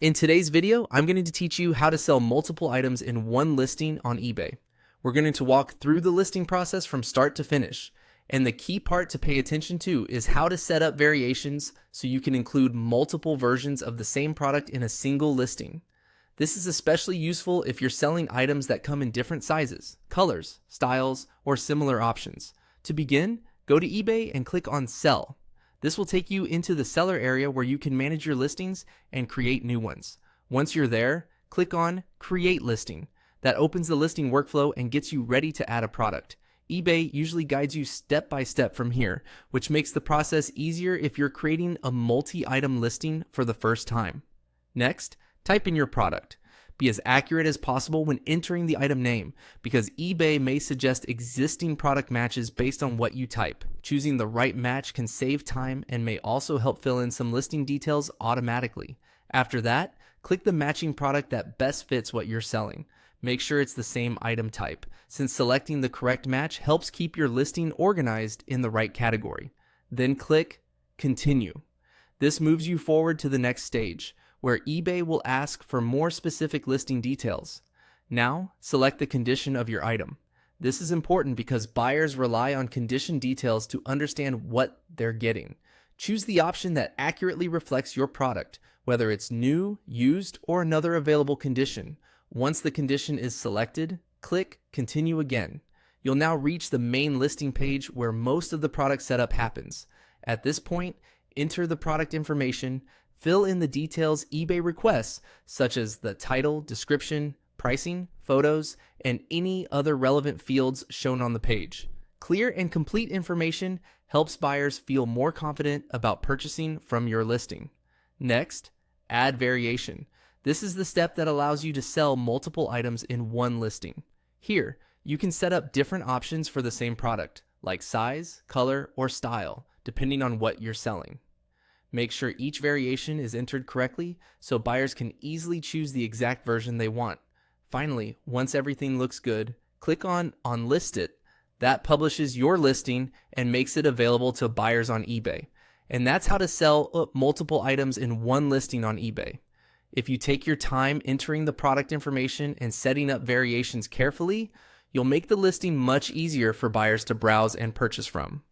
In today's video, I'm going to teach you how to sell multiple items in one listing on eBay. We're going to walk through the listing process from start to finish. And the key part to pay attention to is how to set up variations so you can include multiple versions of the same product in a single listing. This is especially useful if you're selling items that come in different sizes, colors, styles, or similar options. To begin, go to eBay and click on Sell. This will take you into the seller area where you can manage your listings and create new ones. Once you're there, click on Create Listing. That opens the listing workflow and gets you ready to add a product. eBay usually guides you step by step from here, which makes the process easier if you're creating a multi-item listing for the first time. Next, type in your product. Be as accurate as possible when entering the item name, because eBay may suggest existing product matches based on what you type. Choosing the right match can save time and may also help fill in some listing details automatically. After that, click the matching product that best fits what you're selling. Make sure it's the same item type, since selecting the correct match helps keep your listing organized in the right category. Then click Continue. This moves you forward to the next stage, where eBay will ask for more specific listing details. Now, select the condition of your item. This is important because buyers rely on condition details to understand what they're getting. Choose the option that accurately reflects your product, whether it's new, used, or another available condition. Once the condition is selected, click Continue again. You'll now reach the main listing page where most of the product setup happens. At this point, enter the product information. Fill in the details eBay requests, such as the title, description, pricing, photos, and any other relevant fields shown on the page. Clear and complete information helps buyers feel more confident about purchasing from your listing. Next, add variation. This is the step that allows you to sell multiple items in one listing. Here, you can set up different options for the same product, like size, color, or style, depending on what you're selling. Make sure each variation is entered correctly so buyers can easily choose the exact version they want. Finally, once everything looks good, click on List It. That publishes your listing and makes it available to buyers on eBay. And that's how to sell multiple items in one listing on eBay. If you take your time entering the product information and setting up variations carefully, you'll make the listing much easier for buyers to browse and purchase from.